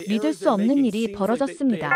믿을 수 없는 일이 벌어졌습니다.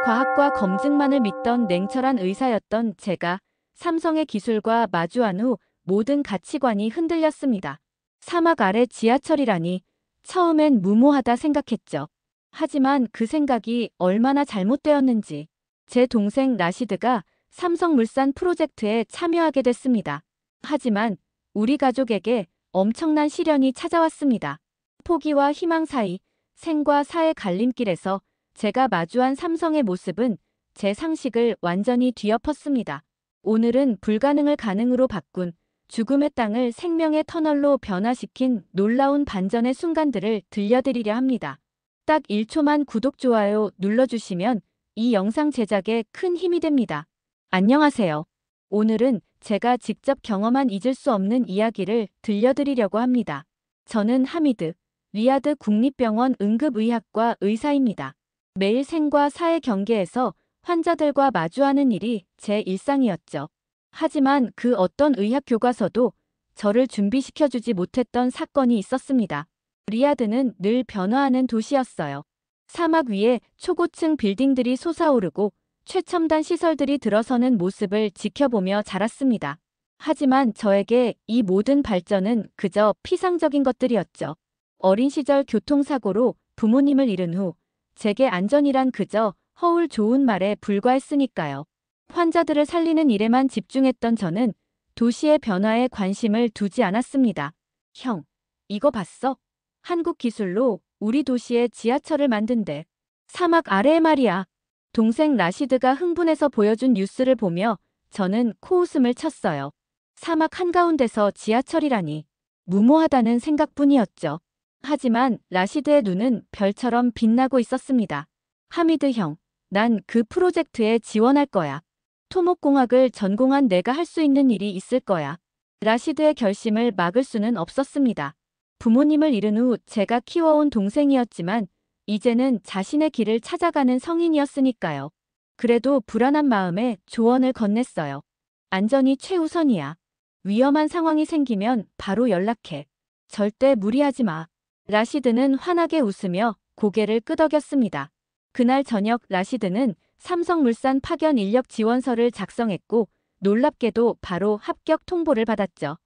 과학과 검증만을 믿던 냉철한 의사였던 제가 삼성의 기술과 마주한 후 모든 가치관이 흔들렸습니다. 사막 아래 지하철이라니 처음엔 무모하다 생각했죠. 하지만 그 생각이 얼마나 잘못되었는지 제 동생 라시드가 삼성물산 프로젝트에 참여하게 됐습니다. 하지만 우리 가족에게 엄청난 시련이 찾아왔습니다. 포기와 희망 사이 생과 사의 갈림길에서 제가 마주한 삼성의 모습은 제 상식을 완전히 뒤엎었습니다. 오늘은 불가능을 가능으로 바꾼 죽음의 땅을 생명의 터널로 변화시킨 놀라운 반전의 순간들을 들려드리려 합니다. 딱 1초만 구독, 좋아요 눌러주시면 이 영상 제작에 큰 힘이 됩니다. 안녕하세요. 오늘은 제가 직접 경험한 잊을 수 없는 이야기를 들려드리려고 합니다. 저는 하미드, 리야드 국립병원 응급의학과 의사입니다. 매일 생과 사의 경계에서 환자들과 마주하는 일이 제 일상이었죠. 하지만 그 어떤 의학 교과서도 저를 준비시켜주지 못했던 사건이 있었습니다. 리야드는 늘 변화하는 도시였어요. 사막 위에 초고층 빌딩들이 솟아오르고 최첨단 시설들이 들어서는 모습을 지켜보며 자랐습니다. 하지만 저에게 이 모든 발전은 그저 피상적인 것들이었죠. 어린 시절 교통사고로 부모님을 잃은 후 제게 안전이란 그저 허울 좋은 말에 불과했으니까요. 환자들을 살리는 일에만 집중했던 저는 도시의 변화에 관심을 두지 않았습니다. 형, 이거 봤어? 한국 기술로 우리 도시에 지하철을 만든대. 사막 아래에 말이야. 동생 라시드가 흥분해서 보여준 뉴스를 보며 저는 코웃음을 쳤어요. 사막 한가운데서 지하철이라니. 무모하다는 생각뿐이었죠. 하지만 라시드의 눈은 별처럼 빛나고 있었습니다. 하미드 형, 난 그 프로젝트에 지원할 거야. 토목공학을 전공한 내가 할 수 있는 일이 있을 거야. 라시드의 결심을 막을 수는 없었습니다. 부모님을 잃은 후 제가 키워온 동생이었지만 이제는 자신의 길을 찾아가는 성인이었으니까요. 그래도 불안한 마음에 조언을 건넸어요. 안전이 최우선이야. 위험한 상황이 생기면 바로 연락해. 절대 무리하지 마. 라시드는 환하게 웃으며 고개를 끄덕였습니다. 그날 저녁 라시드는 삼성물산 파견 인력 지원서를 작성했고 놀랍게도 바로 합격 통보를 받았죠.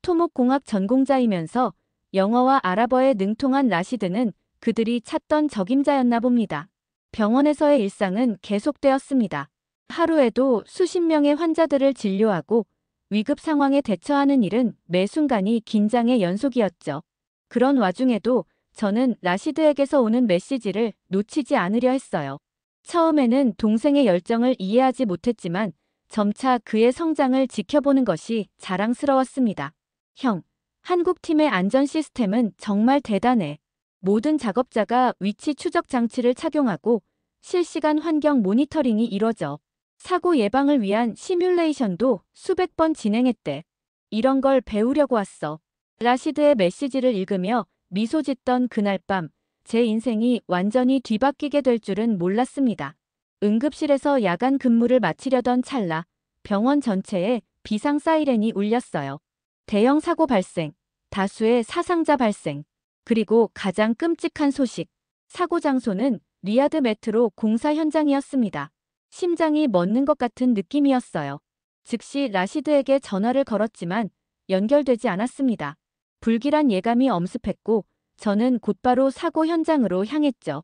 토목공학 전공자이면서 영어와 아랍어에 능통한 라시드는 그들이 찾던 적임자였나 봅니다. 병원에서의 일상은 계속되었습니다. 하루에도 수십 명의 환자들을 진료하고 위급 상황에 대처하는 일은 매 순간이 긴장의 연속이었죠. 그런 와중에도 저는 라시드에게서 오는 메시지를 놓치지 않으려 했어요. 처음에는 동생의 열정을 이해하지 못했지만 점차 그의 성장을 지켜보는 것이 자랑스러웠습니다. 형, 한국 팀의 안전 시스템은 정말 대단해. 모든 작업자가 위치 추적 장치를 착용하고 실시간 환경 모니터링이 이뤄져. 사고 예방을 위한 시뮬레이션도 수백 번 진행했대. 이런 걸 배우려고 왔어. 라시드의 메시지를 읽으며 미소 짓던 그날 밤, 제 인생이 완전히 뒤바뀌게 될 줄은 몰랐습니다. 응급실에서 야간 근무를 마치려던 찰나 병원 전체에 비상 사이렌이 울렸어요. 대형 사고 발생, 다수의 사상자 발생, 그리고 가장 끔찍한 소식. 사고 장소는 리야드 메트로 공사 현장이었습니다. 심장이 멎는 것 같은 느낌이었어요. 즉시 라시드에게 전화를 걸었지만 연결되지 않았습니다. 불길한 예감이 엄습했고 저는 곧바로 사고 현장으로 향했죠.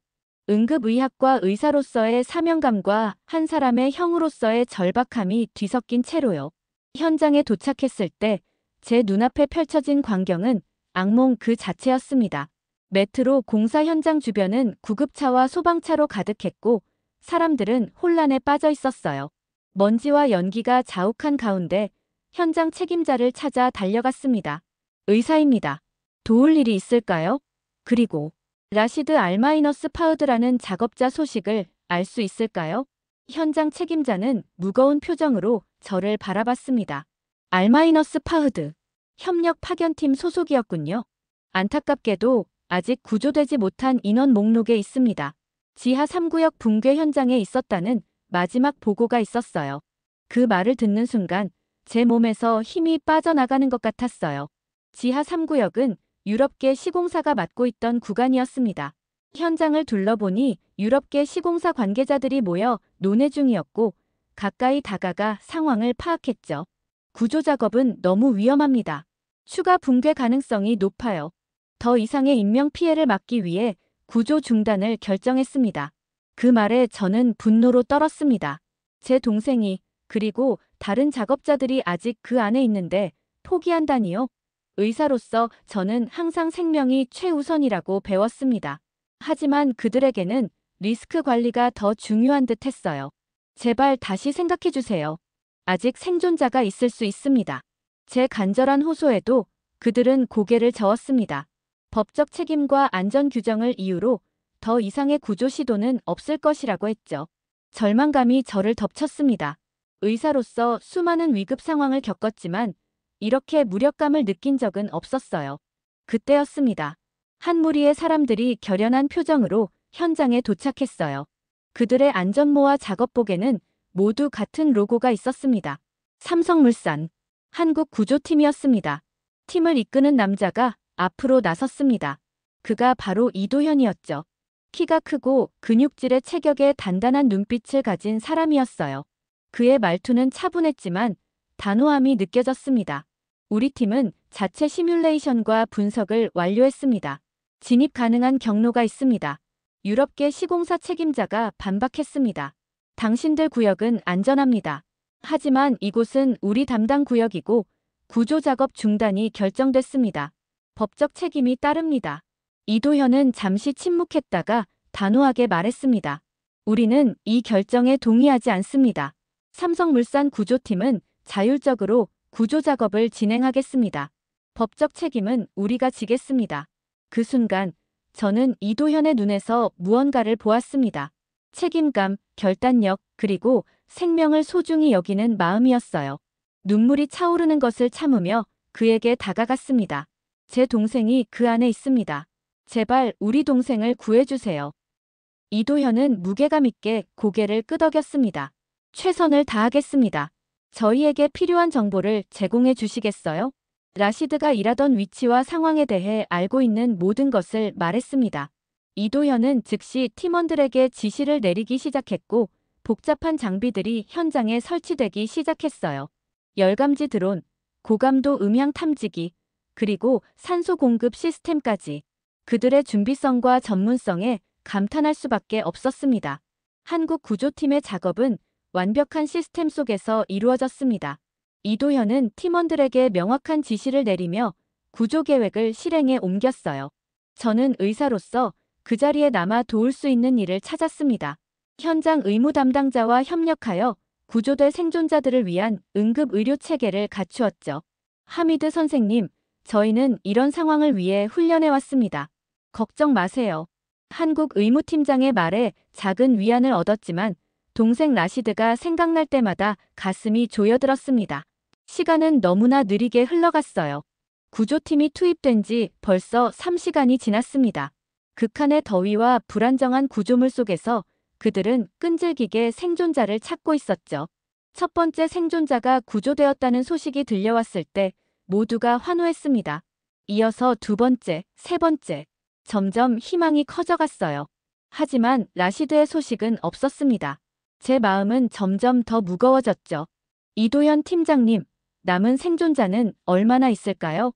응급의학과 의사로서의 사명감과 한 사람의 형으로서의 절박함이 뒤섞인 채로요. 현장에 도착했을 때 제 눈앞에 펼쳐진 광경은 악몽 그 자체였습니다. 메트로 공사 현장 주변은 구급차와 소방차로 가득했고 사람들은 혼란에 빠져 있었어요. 먼지와 연기가 자욱한 가운데 현장 책임자를 찾아 달려갔습니다. 의사입니다. 도울 일이 있을까요? 그리고 라시드 알마이너스 파우드라는 작업자 소식을 알 수 있을까요? 현장 책임자는 무거운 표정으로 저를 바라봤습니다. 알마이너스 파우드, 협력 파견팀 소속이었군요. 안타깝게도 아직 구조되지 못한 인원 목록에 있습니다. 지하 3구역 붕괴 현장에 있었다는 마지막 보고가 있었어요. 그 말을 듣는 순간 제 몸에서 힘이 빠져나가는 것 같았어요. 지하 3구역은 유럽계 시공사가 맡고 있던 구간이었습니다. 현장을 둘러보니 유럽계 시공사 관계자들이 모여 논의 중이었고 가까이 다가가 상황을 파악했죠. 구조 작업은 너무 위험합니다. 추가 붕괴 가능성이 높아요. 더 이상의 인명 피해를 막기 위해 구조 중단을 결정했습니다. 그 말에 저는 분노로 떨었습니다. 제 동생이 그리고 다른 작업자들이 아직 그 안에 있는데 포기한다니요? 의사로서 저는 항상 생명이 최우선이라고 배웠습니다. 하지만 그들에게는 리스크 관리가 더 중요한 듯 했어요. 제발 다시 생각해 주세요. 아직 생존자가 있을 수 있습니다. 제 간절한 호소에도 그들은 고개를 저었습니다. 법적 책임과 안전 규정을 이유로 더 이상의 구조 시도는 없을 것이라고 했죠. 절망감이 저를 덮쳤습니다. 의사로서 수많은 위급 상황을 겪었지만 이렇게 무력감을 느낀 적은 없었어요. 그때였습니다. 한 무리의 사람들이 결연한 표정으로 현장에 도착했어요. 그들의 안전모와 작업복에는 모두 같은 로고가 있었습니다. 삼성물산 한국구조팀이었습니다. 팀을 이끄는 남자가 앞으로 나섰습니다. 그가 바로 이도현이었죠. 키가 크고 근육질의 체격에 단단한 눈빛을 가진 사람이었어요. 그의 말투는 차분했지만 단호함이 느껴졌습니다. 우리 팀은 자체 시뮬레이션과 분석을 완료했습니다. 진입 가능한 경로가 있습니다. 유럽계 시공사 책임자가 반박했습니다. 당신들 구역은 안전합니다. 하지만 이곳은 우리 담당 구역이고 구조 작업 중단이 결정됐습니다. 법적 책임이 따릅니다. 이도현은 잠시 침묵했다가 단호하게 말했습니다. 우리는 이 결정에 동의하지 않습니다. 삼성물산 구조팀은 자율적으로 구조 작업을 진행하겠습니다. 법적 책임은 우리가 지겠습니다. 그 순간 저는 이도현의 눈에서 무언가를 보았습니다. 책임감, 결단력, 그리고 생명을 소중히 여기는 마음이었어요. 눈물이 차오르는 것을 참으며 그에게 다가갔습니다. 제 동생이 그 안에 있습니다. 제발 우리 동생을 구해주세요. 이도현은 무게감 있게 고개를 끄덕였습니다. 최선을 다하겠습니다. 저희에게 필요한 정보를 제공해 주시겠어요? 라시드가 일하던 위치와 상황에 대해 알고 있는 모든 것을 말했습니다. 이도현은 즉시 팀원들에게 지시를 내리기 시작했고 복잡한 장비들이 현장에 설치되기 시작했어요. 열감지 드론, 고감도 음향 탐지기, 그리고 산소 공급 시스템까지. 그들의 준비성과 전문성에 감탄할 수밖에 없었습니다. 한국 구조팀의 작업은 완벽한 시스템 속에서 이루어졌습니다. 이도현은 팀원들에게 명확한 지시를 내리며 구조 계획을 실행에 옮겼어요. 저는 의사로서 그 자리에 남아 도울 수 있는 일을 찾았습니다. 현장 의무 담당자와 협력하여 구조될 생존자들을 위한 응급 의료 체계를 갖추었죠. 하미드 선생님, 저희는 이런 상황을 위해 훈련해 왔습니다. 걱정 마세요. 한국 의무팀장의 말에 작은 위안을 얻었지만 동생 라시드가 생각날 때마다 가슴이 조여들었습니다. 시간은 너무나 느리게 흘러갔어요. 구조팀이 투입된 지 벌써 3시간이 지났습니다. 극한의 더위와 불안정한 구조물 속에서 그들은 끈질기게 생존자를 찾고 있었죠. 첫 번째 생존자가 구조되었다는 소식이 들려왔을 때 모두가 환호했습니다. 이어서 두 번째, 세 번째. 점점 희망이 커져갔어요. 하지만 라시드의 소식은 없었습니다. 제 마음은 점점 더 무거워졌죠. 이도현 팀장님, 남은 생존자는 얼마나 있을까요?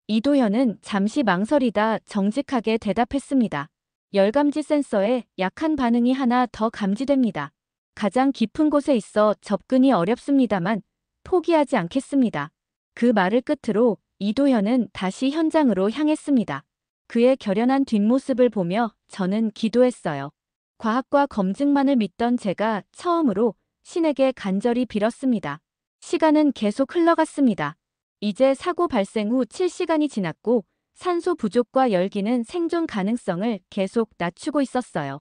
이도현은 잠시 망설이다 정직하게 대답했습니다. 열감지 센서에 약한 반응이 하나 더 감지됩니다. 가장 깊은 곳에 있어 접근이 어렵습니다만 포기하지 않겠습니다. 그 말을 끝으로 이도현은 다시 현장으로 향했습니다. 그의 결연한 뒷모습을 보며 저는 기도했어요. 과학과 검증만을 믿던 제가 처음으로 신에게 간절히 빌었습니다. 시간은 계속 흘러갔습니다. 이제 사고 발생 후 7시간이 지났고 산소 부족과 열기는 생존 가능성을 계속 낮추고 있었어요.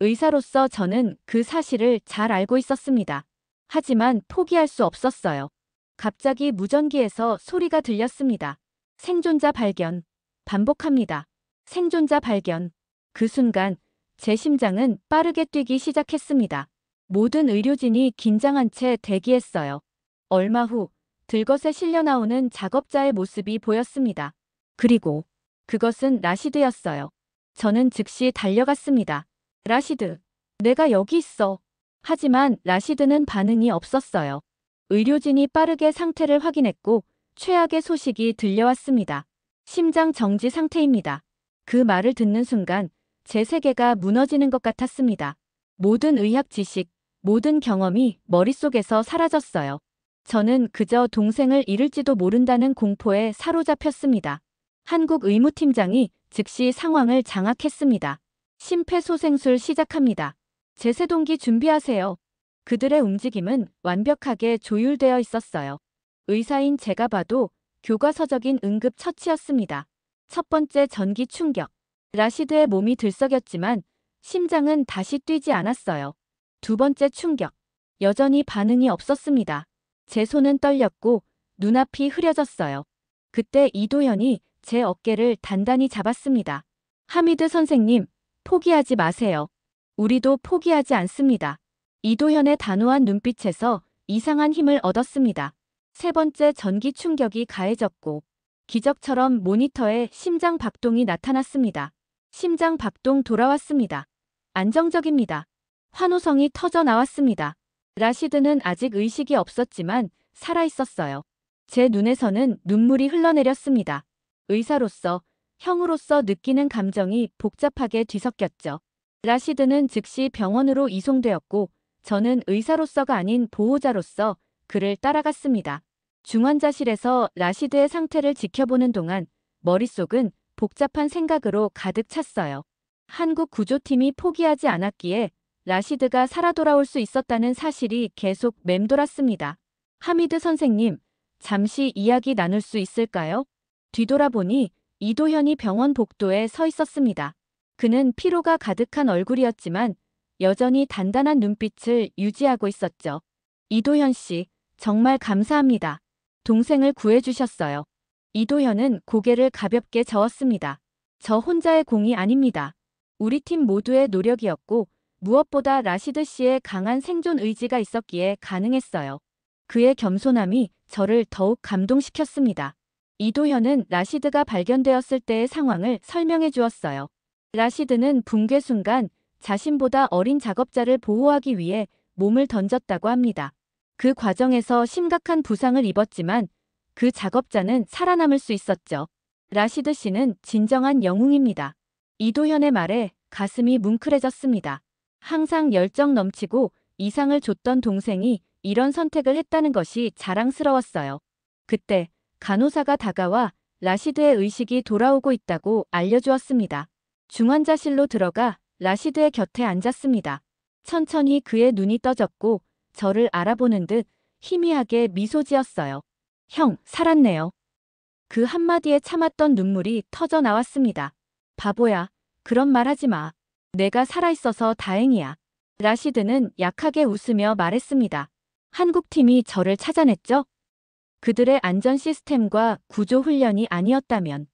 의사로서 저는 그 사실을 잘 알고 있었습니다. 하지만 포기할 수 없었어요. 갑자기 무전기에서 소리가 들렸습니다. 생존자 발견. 반복합니다. 생존자 발견. 그 순간 제 심장은 빠르게 뛰기 시작했습니다. 모든 의료진이 긴장한 채 대기했어요. 얼마 후 들것에 실려 나오는 작업자의 모습이 보였습니다. 그리고 그것은 라시드였어요. 저는 즉시 달려갔습니다. 라시드, 내가 여기 있어. 하지만 라시드는 반응이 없었어요. 의료진이 빠르게 상태를 확인했고 최악의 소식이 들려왔습니다. 심장 정지 상태입니다. 그 말을 듣는 순간 제 세계가 무너지는 것 같았습니다. 모든 의학 지식, 모든 경험이 머릿속에서 사라졌어요. 저는 그저 동생을 잃을지도 모른다는 공포에 사로잡혔습니다. 한국 의무팀장이 즉시 상황을 장악했습니다. 심폐소생술 시작합니다. 제세동기 준비하세요. 그들의 움직임은 완벽하게 조율되어 있었어요. 의사인 제가 봐도 교과서적인 응급 처치였습니다. 첫 번째 전기 충격. 라시드의 몸이 들썩였지만 심장은 다시 뛰지 않았어요. 두 번째 충격. 여전히 반응이 없었습니다. 제 손은 떨렸고 눈앞이 흐려졌어요. 그때 이도현이 제 어깨를 단단히 잡았습니다. 하미드 선생님, 포기하지 마세요. 우리도 포기하지 않습니다. 이도현의 단호한 눈빛에서 이상한 힘을 얻었습니다. 세 번째 전기 충격이 가해졌고 기적처럼 모니터에 심장 박동이 나타났습니다. 심장 박동 돌아왔습니다. 안정적입니다. 환호성이 터져 나왔습니다. 라시드는 아직 의식이 없었지만 살아있었어요. 제 눈에서는 눈물이 흘러내렸습니다. 의사로서, 형으로서 느끼는 감정이 복잡하게 뒤섞였죠. 라시드는 즉시 병원으로 이송되었고 저는 의사로서가 아닌 보호자로서 그를 따라갔습니다. 중환자실에서 라시드의 상태를 지켜보는 동안 머릿속은 복잡한 생각으로 가득 찼어요. 한국 구조팀이 포기하지 않았기에 라시드가 살아 돌아올 수 있었다는 사실이 계속 맴돌았습니다. 하미드 선생님, 잠시 이야기 나눌 수 있을까요? 뒤돌아보니 이도현이 병원 복도에 서 있었습니다. 그는 피로가 가득한 얼굴이었지만 여전히 단단한 눈빛을 유지하고 있었죠. 이도현 씨, 정말 감사합니다. 동생을 구해주셨어요. 이도현은 고개를 가볍게 저었습니다. 저 혼자의 공이 아닙니다. 우리 팀 모두의 노력이었고 무엇보다 라시드 씨의 강한 생존 의지가 있었기에 가능했어요. 그의 겸손함이 저를 더욱 감동시켰습니다. 이도현은 라시드가 발견되었을 때의 상황을 설명해 주었어요. 라시드는 붕괴 순간 자신보다 어린 작업자를 보호하기 위해 몸을 던졌다고 합니다. 그 과정에서 심각한 부상을 입었지만 그 작업자는 살아남을 수 있었죠. 라시드 씨는 진정한 영웅입니다. 이도현의 말에 가슴이 뭉클해졌습니다. 항상 열정 넘치고 이상을 줬던 동생이 이런 선택을 했다는 것이 자랑스러웠어요. 그때 간호사가 다가와 라시드의 의식이 돌아오고 있다고 알려주었습니다. 중환자실로 들어가 라시드의 곁에 앉았습니다. 천천히 그의 눈이 떠졌고 저를 알아보는 듯 희미하게 미소 지었어요. 형, 살았네요. 그 한마디에 참았던 눈물이 터져 나왔습니다. 바보야, 그런 말 하지 마. 내가 살아있어서 다행이야. 라시드는 약하게 웃으며 말했습니다. 한국팀이 저를 찾아냈죠? 그들의 안전 시스템과 구조 훈련이 아니었다면.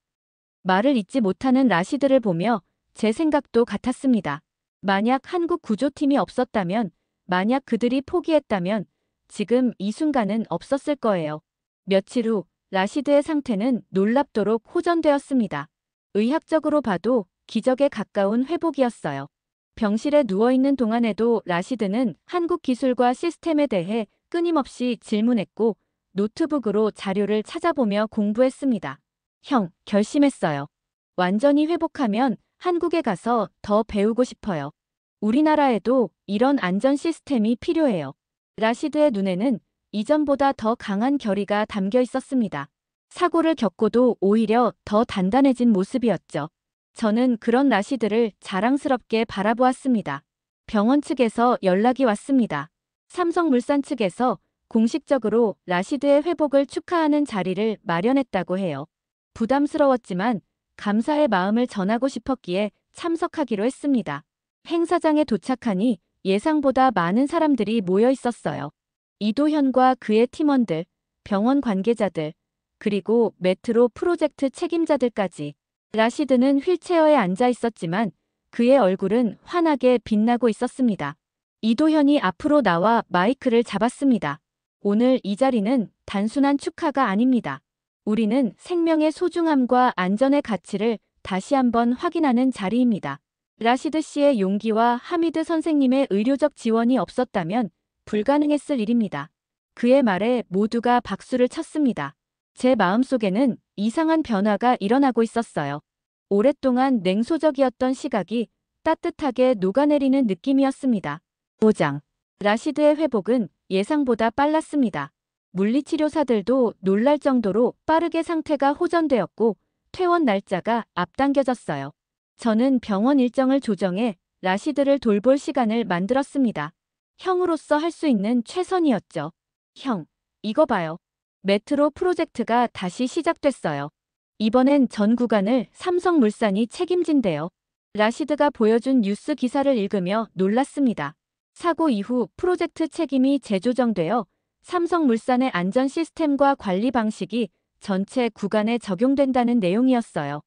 말을 잇지 못하는 라시드를 보며 제 생각도 같았습니다. 만약 한국 구조팀이 없었다면, 만약 그들이 포기했다면 지금 이 순간은 없었을 거예요. 며칠 후 라시드의 상태는 놀랍도록 호전되었습니다. 의학적으로 봐도 기적에 가까운 회복이었어요. 병실에 누워있는 동안에도 라시드는 한국 기술과 시스템에 대해 끊임없이 질문했고 노트북으로 자료를 찾아보며 공부했습니다. 형, 결심했어요. 완전히 회복하면 한국에 가서 더 배우고 싶어요. 우리나라에도 이런 안전 시스템이 필요해요. 라시드의 눈에는 이전보다 더 강한 결의가 담겨 있었습니다. 사고를 겪고도 오히려 더 단단해진 모습이었죠. 저는 그런 라시드를 자랑스럽게 바라보았습니다. 병원 측에서 연락이 왔습니다. 삼성물산 측에서 공식적으로 라시드의 회복을 축하하는 자리를 마련했다고 해요. 부담스러웠지만 감사의 마음을 전하고 싶었기에 참석하기로 했습니다. 행사장에 도착하니 예상보다 많은 사람들이 모여 있었어요. 이도현과 그의 팀원들, 병원 관계자들, 그리고 메트로 프로젝트 책임자들까지. 라시드는 휠체어에 앉아 있었지만 그의 얼굴은 환하게 빛나고 있었습니다. 이도현이 앞으로 나와 마이크를 잡았습니다. 오늘 이 자리는 단순한 축하가 아닙니다. 우리는 생명의 소중함과 안전의 가치를 다시 한번 확인하는 자리입니다. 라시드 씨의 용기와 하미드 선생님의 의료적 지원이 없었다면 불가능했을 일입니다. 그의 말에 모두가 박수를 쳤습니다. 제 마음속에는 이상한 변화가 일어나고 있었어요. 오랫동안 냉소적이었던 시각이 따뜻하게 녹아내리는 느낌이었습니다. 5장. 라시드의 회복은 예상보다 빨랐습니다. 물리치료사들도 놀랄 정도로 빠르게 상태가 호전되었고 퇴원 날짜가 앞당겨졌어요. 저는 병원 일정을 조정해 라시드를 돌볼 시간을 만들었습니다. 형으로서 할 수 있는 최선이었죠. 형, 이거 봐요. 메트로 프로젝트가 다시 시작됐어요. 이번엔 전 구간을 삼성물산이 책임진대요. 라시드가 보여준 뉴스 기사를 읽으며 놀랐습니다. 사고 이후 프로젝트 책임이 재조정되어 삼성물산의 안전 시스템과 관리 방식이 전체 구간에 적용된다는 내용이었어요.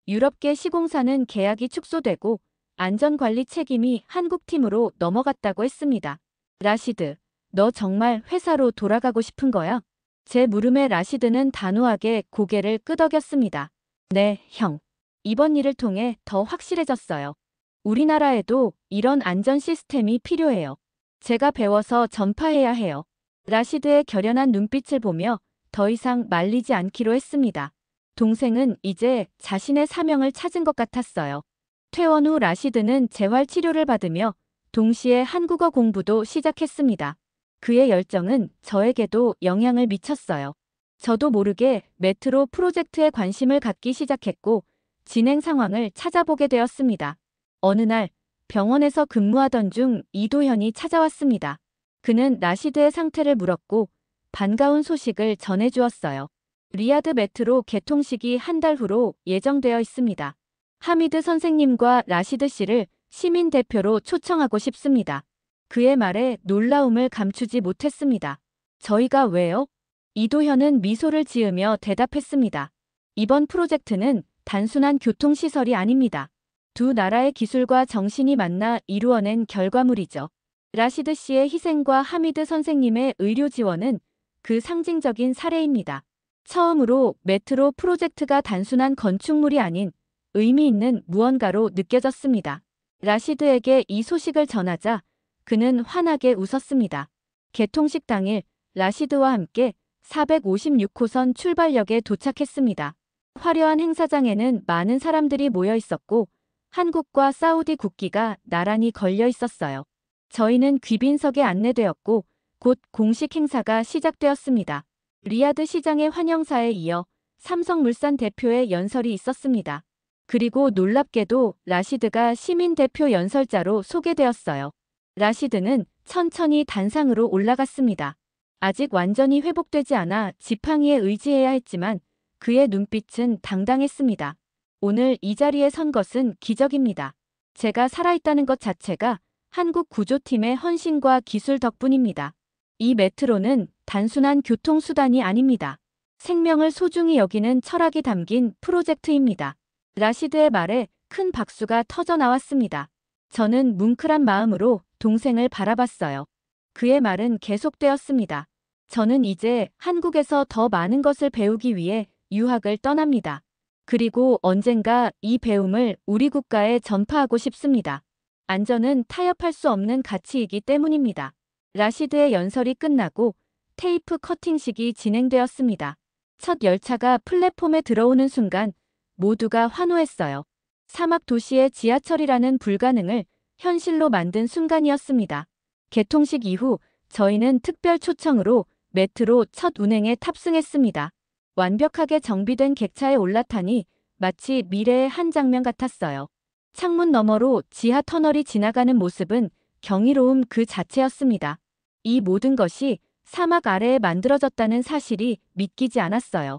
유럽계 시공사는 계약이 축소되고 안전관리 책임이 한국팀으로 넘어갔다고 했습니다. 라시드, 너 정말 회사로 돌아가고 싶은 거야? 제 물음에 라시드는 단호하게 고개를 끄덕였습니다. 네, 형. 이번 일을 통해 더 확실해졌어요. 우리나라에도 이런 안전 시스템이 필요해요. 제가 배워서 전파해야 해요. 라시드의 결연한 눈빛을 보며 더 이상 말리지 않기로 했습니다. 동생은 이제 자신의 사명을 찾은 것 같았어요. 퇴원 후 라시드는 재활치료를 받으며 동시에 한국어 공부도 시작했습니다. 그의 열정은 저에게도 영향을 미쳤어요. 저도 모르게 메트로 프로젝트에 관심을 갖기 시작했고 진행 상황을 찾아보게 되었습니다. 어느 날 병원에서 근무하던 중 이도현이 찾아왔습니다. 그는 라시드의 상태를 물었고 반가운 소식을 전해주었어요. 리야드 메트로 개통식이 한 달 후로 예정되어 있습니다. 하미드 선생님과 라시드 씨를 시민 대표로 초청하고 싶습니다. 그의 말에 놀라움을 감추지 못했습니다. 저희가 왜요? 이도현은 미소를 지으며 대답했습니다. 이번 프로젝트는 단순한 교통시설이 아닙니다. 두 나라의 기술과 정신이 만나 이루어낸 결과물이죠. 라시드 씨의 희생과 하미드 선생님의 의료 지원은 그 상징적인 사례입니다. 처음으로 메트로 프로젝트가 단순한 건축물이 아닌 의미 있는 무언가로 느껴졌습니다. 라시드에게 이 소식을 전하자 그는 환하게 웃었습니다. 개통식 당일 라시드와 함께 456호선 출발역에 도착했습니다. 화려한 행사장에는 많은 사람들이 모여 있었고 한국과 사우디 국기가 나란히 걸려 있었어요. 저희는 귀빈석에 안내되었고 곧 공식 행사가 시작되었습니다. 리야드 시장의 환영사에 이어 삼성물산 대표의 연설이 있었습니다. 그리고 놀랍게도 라시드가 시민 대표 연설자로 소개되었어요. 라시드는 천천히 단상으로 올라갔습니다. 아직 완전히 회복되지 않아 지팡이에 의지해야 했지만 그의 눈빛은 당당했습니다. 오늘 이 자리에 선 것은 기적입니다. 제가 살아있다는 것 자체가 한국 구조팀의 헌신과 기술 덕분입니다. 이 메트로는 단순한 교통수단이 아닙니다. 생명을 소중히 여기는 철학이 담긴 프로젝트입니다. 라시드의 말에 큰 박수가 터져 나왔습니다. 저는 뭉클한 마음으로 동생을 바라봤어요. 그의 말은 계속되었습니다. 저는 이제 한국에서 더 많은 것을 배우기 위해 유학을 떠납니다. 그리고 언젠가 이 배움을 우리 국가에 전파하고 싶습니다. 안전은 타협할 수 없는 가치이기 때문입니다. 라시드의 연설이 끝나고 테이프 커팅식이 진행되었습니다. 첫 열차가 플랫폼에 들어오는 순간 모두가 환호했어요. 사막 도시의 지하철이라는 불가능을 현실로 만든 순간이었습니다. 개통식 이후 저희는 특별 초청으로 메트로 첫 운행에 탑승했습니다. 완벽하게 정비된 객차에 올라타니 마치 미래의 한 장면 같았어요. 창문 너머로 지하 터널이 지나가는 모습은 경이로움 그 자체였습니다. 이 모든 것이 사막 아래에 만들어졌다는 사실이 믿기지 않았어요.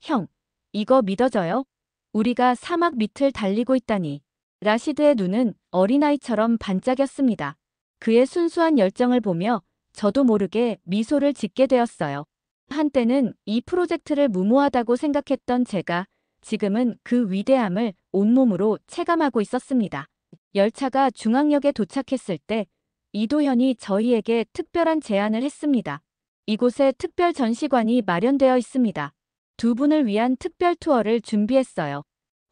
형, 이거 믿어져요? 우리가 사막 밑을 달리고 있다니. 라시드의 눈은 어린아이처럼 반짝였습니다. 그의 순수한 열정을 보며 저도 모르게 미소를 짓게 되었어요. 한때는 이 프로젝트를 무모하다고 생각했던 제가 지금은 그 위대함을 온몸으로 체감하고 있었습니다. 열차가 중앙역에 도착했을 때 이도현이 저희에게 특별한 제안을 했습니다. 이곳에 특별 전시관이 마련되어 있습니다. 두 분을 위한 특별 투어를 준비했어요.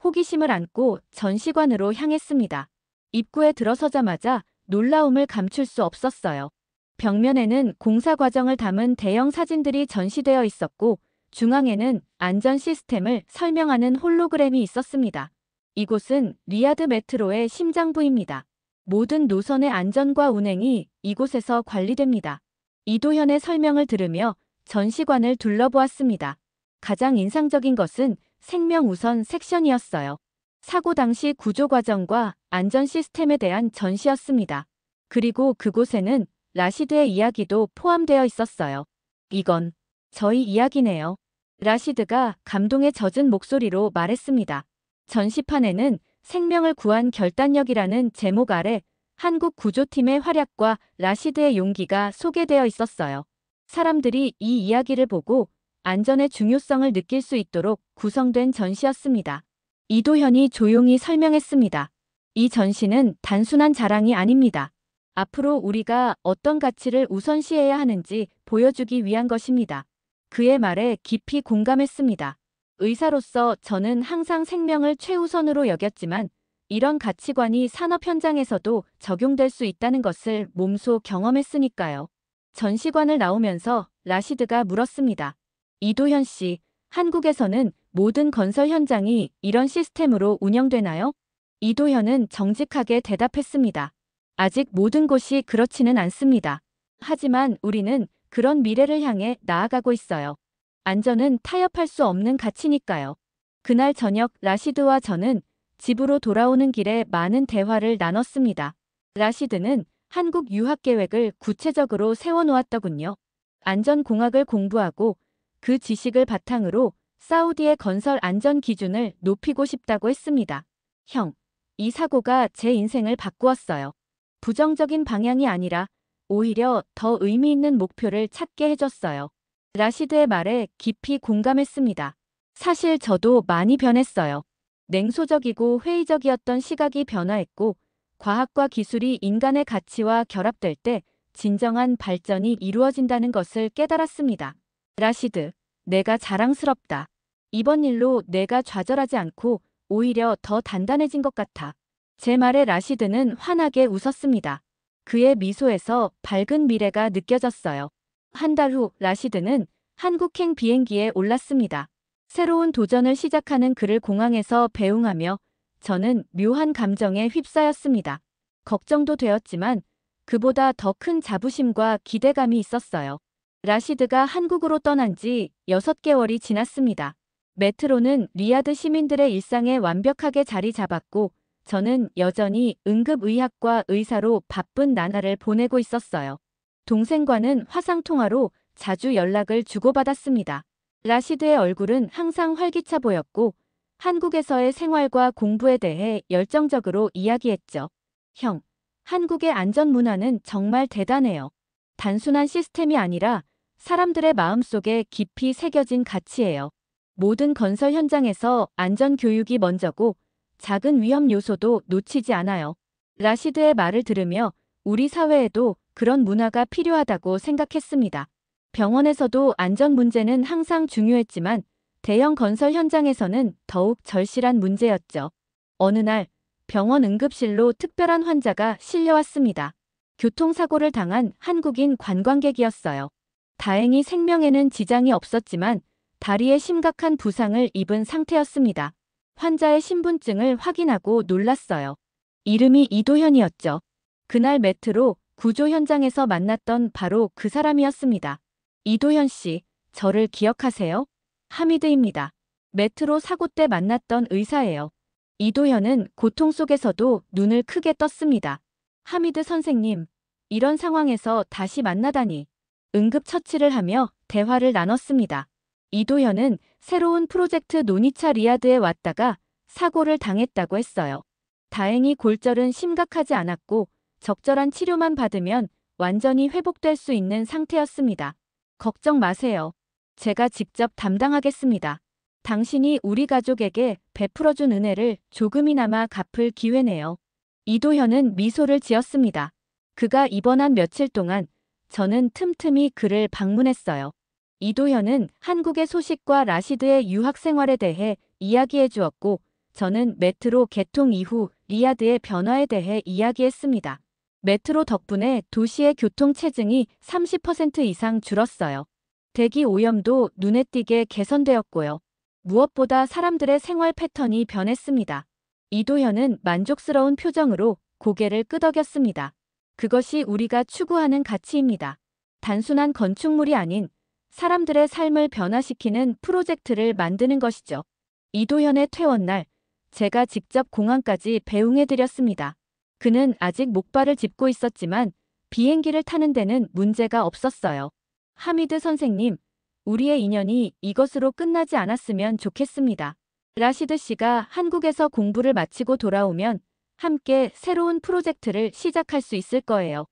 호기심을 안고 전시관으로 향했습니다. 입구에 들어서자마자 놀라움을 감출 수 없었어요. 벽면에는 공사 과정을 담은 대형 사진들이 전시되어 있었고 중앙에는 안전 시스템을 설명하는 홀로그램이 있었습니다. 이곳은 리야드 메트로의 심장부입니다. 모든 노선의 안전과 운행이 이곳에서 관리됩니다. 이도현의 설명을 들으며 전시관을 둘러보았습니다. 가장 인상적인 것은 생명 우선 섹션이었어요. 사고 당시 구조 과정과 안전 시스템에 대한 전시였습니다. 그리고 그곳에는 라시드의 이야기도 포함되어 있었어요. 이건 저희 이야기네요. 라시드가 감동에 젖은 목소리로 말했습니다. 전시판에는 생명을 구한 결단력이라는 제목 아래 한국 구조팀의 활약과 라시드의 용기가 소개되어 있었어요. 사람들이 이 이야기를 보고 안전의 중요성을 느낄 수 있도록 구성된 전시였습니다. 이도현이 조용히 설명했습니다. 이 전시는 단순한 자랑이 아닙니다. 앞으로 우리가 어떤 가치를 우선시해야 하는지 보여주기 위한 것입니다. 그의 말에 깊이 공감했습니다. 의사로서 저는 항상 생명을 최우선으로 여겼지만 이런 가치관이 산업 현장에서도 적용될 수 있다는 것을 몸소 경험했으니까요. 전시관을 나오면서 라시드가 물었습니다. 이도현 씨, 한국에서는 모든 건설 현장이 이런 시스템으로 운영되나요? 이도현은 정직하게 대답했습니다. 아직 모든 곳이 그렇지는 않습니다. 하지만 우리는 그런 미래를 향해 나아가고 있어요. 안전은 타협할 수 없는 가치니까요. 그날 저녁 라시드와 저는 집으로 돌아오는 길에 많은 대화를 나눴습니다. 라시드는 한국 유학 계획을 구체적으로 세워놓았더군요. 안전공학을 공부하고 그 지식을 바탕으로 사우디의 건설 안전 기준을 높이고 싶다고 했습니다. 형, 이 사고가 제 인생을 바꾸었어요. 부정적인 방향이 아니라 오히려 더 의미 있는 목표를 찾게 해줬어요. 라시드의 말에 깊이 공감했습니다. 사실 저도 많이 변했어요. 냉소적이고 회의적이었던 시각이 변화했고 과학과 기술이 인간의 가치와 결합될 때 진정한 발전이 이루어진다는 것을 깨달았습니다. 라시드, 내가 자랑스럽다. 이번 일로 내가 좌절하지 않고 오히려 더 단단해진 것 같아. 제 말에 라시드는 환하게 웃었습니다. 그의 미소에서 밝은 미래가 느껴졌어요. 한 달 후 라시드는 한국행 비행기에 올랐습니다. 새로운 도전을 시작하는 그를 공항에서 배웅하며 저는 묘한 감정에 휩싸였습니다. 걱정도 되었지만 그보다 더 큰 자부심과 기대감이 있었어요. 라시드가 한국으로 떠난 지 6개월이 지났습니다. 메트로는 리야드 시민들의 일상에 완벽하게 자리 잡았고 저는 여전히 응급의학과 의사로 바쁜 나날을 보내고 있었어요. 동생과는 화상통화로 자주 연락을 주고받았습니다. 라시드의 얼굴은 항상 활기차 보였고 한국에서의 생활과 공부에 대해 열정적으로 이야기했죠. 형, 한국의 안전 문화는 정말 대단해요. 단순한 시스템이 아니라 사람들의 마음속에 깊이 새겨진 가치예요. 모든 건설 현장에서 안전 교육이 먼저고 작은 위험 요소도 놓치지 않아요. 라시드의 말을 들으며 우리 사회에도 그런 문화가 필요하다고 생각했습니다. 병원에서도 안전 문제는 항상 중요했지만 대형 건설 현장에서는 더욱 절실한 문제였죠. 어느 날 병원 응급실로 특별한 환자가 실려왔습니다. 교통사고를 당한 한국인 관광객이었어요. 다행히 생명에는 지장이 없었지만 다리에 심각한 부상을 입은 상태였습니다. 환자의 신분증을 확인하고 놀랐어요. 이름이 이도현이었죠. 그날 메트로 구조 현장에서 만났던 바로 그 사람이었습니다. 이도현 씨, 저를 기억하세요? 하미드입니다. 메트로 사고 때 만났던 의사예요. 이도현은 고통 속에서도 눈을 크게 떴습니다. 하미드 선생님, 이런 상황에서 다시 만나다니. 응급처치를 하며 대화를 나눴습니다. 이도현은 새로운 프로젝트 논의차 리야드에 왔다가 사고를 당했다고 했어요. 다행히 골절은 심각하지 않았고 적절한 치료만 받으면 완전히 회복될 수 있는 상태였습니다. 걱정 마세요. 제가 직접 담당하겠습니다. 당신이 우리 가족에게 베풀어준 은혜를 조금이나마 갚을 기회네요. 이도현은 미소를 지었습니다. 그가 입원한 며칠 동안 저는 틈틈이 그를 방문했어요. 이도현은 한국의 소식과 라시드의 유학 생활에 대해 이야기해 주었고 저는 메트로 개통 이후 리야드의 변화에 대해 이야기했습니다. 메트로 덕분에 도시의 교통 체증이 30% 이상 줄었어요. 대기 오염도 눈에 띄게 개선되었고요. 무엇보다 사람들의 생활 패턴이 변했습니다. 이도현은 만족스러운 표정으로 고개를 끄덕였습니다. 그것이 우리가 추구하는 가치입니다. 단순한 건축물이 아닌 사람들의 삶을 변화시키는 프로젝트를 만드는 것이죠. 이도현의 퇴원날, 제가 직접 공항까지 배웅해드렸습니다. 그는 아직 목발을 짚고 있었지만 비행기를 타는 데는 문제가 없었어요. 하미드 선생님, 우리의 인연이 이것으로 끝나지 않았으면 좋겠습니다. 라시드 씨가 한국에서 공부를 마치고 돌아오면 함께 새로운 프로젝트를 시작할 수 있을 거예요.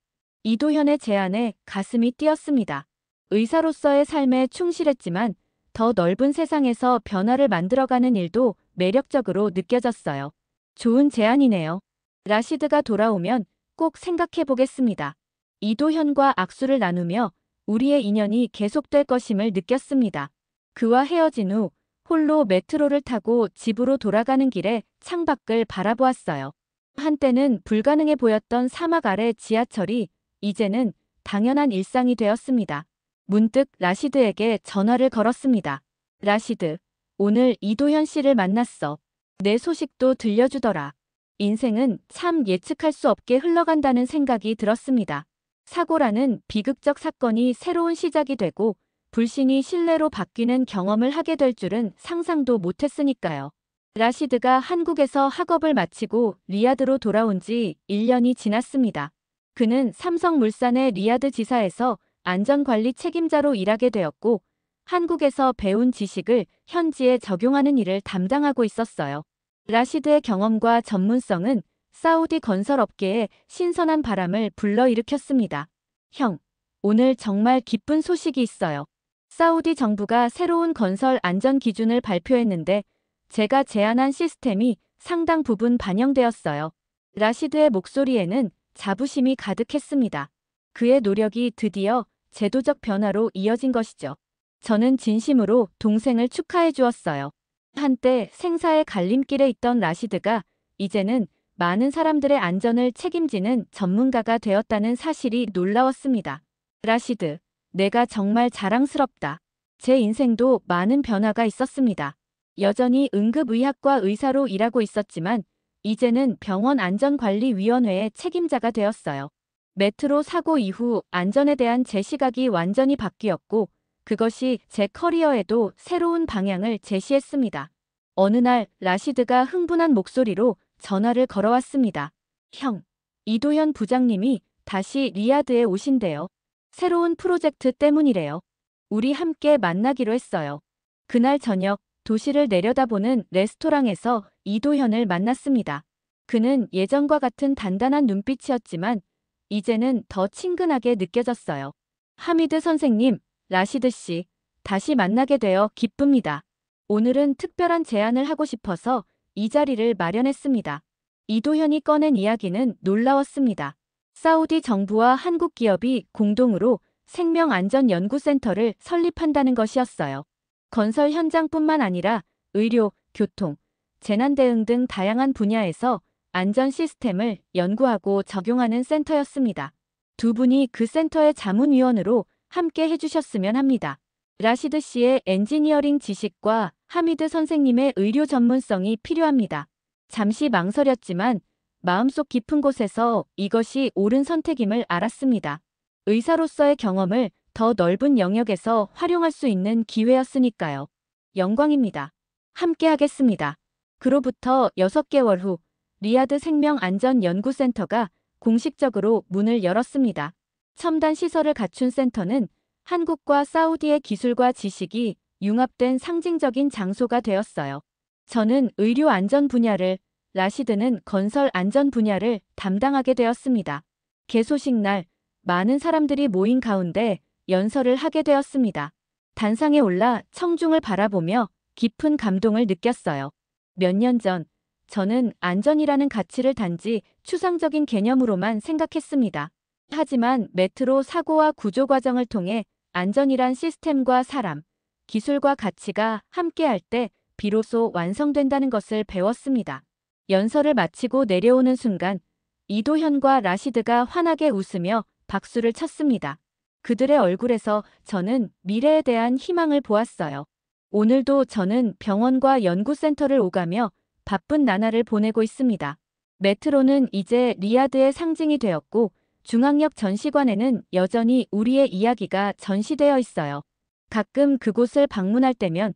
이도현의 제안에 가슴이 뛰었습니다. 의사로서의 삶에 충실했지만 더 넓은 세상에서 변화를 만들어가는 일도 매력적으로 느껴졌어요. 좋은 제안이네요. 라시드가 돌아오면 꼭 생각해 보겠습니다. 이도현과 악수를 나누며 우리의 인연이 계속될 것임을 느꼈습니다. 그와 헤어진 후 홀로 메트로를 타고 집으로 돌아가는 길에 창밖을 바라보았어요. 한때는 불가능해 보였던 사막 아래 지하철이 이제는 당연한 일상이 되었습니다. 문득 라시드에게 전화를 걸었습니다. 라시드, 오늘 이도현 씨를 만났어. 내 소식도 들려주더라. 인생은 참 예측할 수 없게 흘러간다는 생각이 들었습니다. 사고라는 비극적 사건이 새로운 시작이 되고 불신이 신뢰로 바뀌는 경험을 하게 될 줄은 상상도 못했으니까요. 라시드가 한국에서 학업을 마치고 리야드로 돌아온 지 1년이 지났습니다. 그는 삼성물산의 리야드 지사에서 안전관리 책임자로 일하게 되었고 한국에서 배운 지식을 현지에 적용하는 일을 담당하고 있었어요. 라시드의 경험과 전문성은 사우디 건설업계에 신선한 바람을 불러일으켰습니다. 형, 오늘 정말 기쁜 소식이 있어요. 사우디 정부가 새로운 건설 안전 기준을 발표했는데 제가 제안한 시스템이 상당 부분 반영되었어요. 라시드의 목소리에는 자부심이 가득했습니다. 그의 노력이 드디어 제도적 변화로 이어진 것이죠. 저는 진심으로 동생을 축하해 주었어요. 한때 생사의 갈림길에 있던 라시드가 이제는 많은 사람들의 안전을 책임지는 전문가가 되었다는 사실이 놀라웠습니다. 라시드, 내가 정말 자랑스럽다. 제 인생도 많은 변화가 있었습니다. 여전히 응급의학과 의사로 일하고 있었지만 이제는 병원 안전관리위원회의 책임자가 되었어요. 메트로 사고 이후 안전에 대한 제 시각이 완전히 바뀌었고 그것이 제 커리어에도 새로운 방향을 제시했습니다. 어느 날 라시드가 흥분한 목소리로 전화를 걸어왔습니다. 형, 이도현 부장님이 다시 리야드에 오신대요. 새로운 프로젝트 때문이래요. 우리 함께 만나기로 했어요. 그날 저녁 도시를 내려다보는 레스토랑에서 이도현을 만났습니다. 그는 예전과 같은 단단한 눈빛이었지만 이제는 더 친근하게 느껴졌어요. 하미드 선생님, 라시드 씨, 다시 만나게 되어 기쁩니다. 오늘은 특별한 제안을 하고 싶어서 이 자리를 마련했습니다. 이도현이 꺼낸 이야기는 놀라웠습니다. 사우디 정부와 한국 기업이 공동으로 생명안전연구센터를 설립한다는 것이었어요. 건설 현장뿐만 아니라 의료, 교통, 재난대응 등 다양한 분야에서 안전 시스템을 연구하고 적용하는 센터였습니다. 두 분이 그 센터의 자문위원으로 함께 해주셨으면 합니다. 라시드 씨의 엔지니어링 지식과 하미드 선생님의 의료 전문성이 필요합니다. 잠시 망설였지만 마음속 깊은 곳에서 이것이 옳은 선택임을 알았습니다. 의사로서의 경험을 더 넓은 영역에서 활용할 수 있는 기회였으니까요. 영광입니다. 함께 하겠습니다. 그로부터 6개월 후 리야드 생명안전연구센터가 공식적으로 문을 열었습니다. 첨단 시설을 갖춘 센터는 한국과 사우디의 기술과 지식이 융합된 상징적인 장소가 되었어요. 저는 의료 안전 분야를, 라시드는 건설 안전 분야를 담당하게 되었습니다. 개소식 날 많은 사람들이 모인 가운데 연설을 하게 되었습니다. 단상에 올라 청중을 바라보며 깊은 감동을 느꼈어요. 몇 년 전 저는 안전이라는 가치를 단지 추상적인 개념으로만 생각했습니다. 하지만 메트로 사고와 구조 과정을 통해 안전이란 시스템과 사람, 기술과 가치가 함께할 때 비로소 완성된다는 것을 배웠습니다. 연설을 마치고 내려오는 순간 이도현과 라시드가 환하게 웃으며 박수를 쳤습니다. 그들의 얼굴에서 저는 미래에 대한 희망을 보았어요. 오늘도 저는 병원과 연구센터를 오가며 바쁜 나날을 보내고 있습니다. 메트로는 이제 리야드의 상징이 되었고 중앙역 전시관에는 여전히 우리의 이야기가 전시되어 있어요. 가끔 그곳을 방문할 때면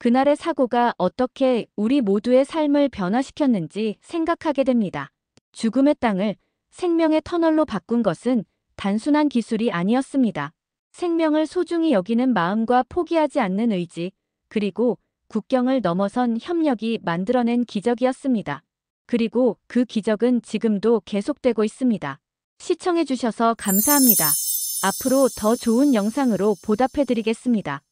그날의 사고가 어떻게 우리 모두의 삶을 변화시켰는지 생각하게 됩니다. 죽음의 땅을 생명의 터널로 바꾼 것은 단순한 기술이 아니었습니다. 생명을 소중히 여기는 마음과 포기하지 않는 의지, 그리고 국경을 넘어선 협력이 만들어낸 기적이었습니다. 그리고 그 기적은 지금도 계속되고 있습니다. 시청해주셔서 감사합니다. 앞으로 더 좋은 영상으로 보답해드리겠습니다.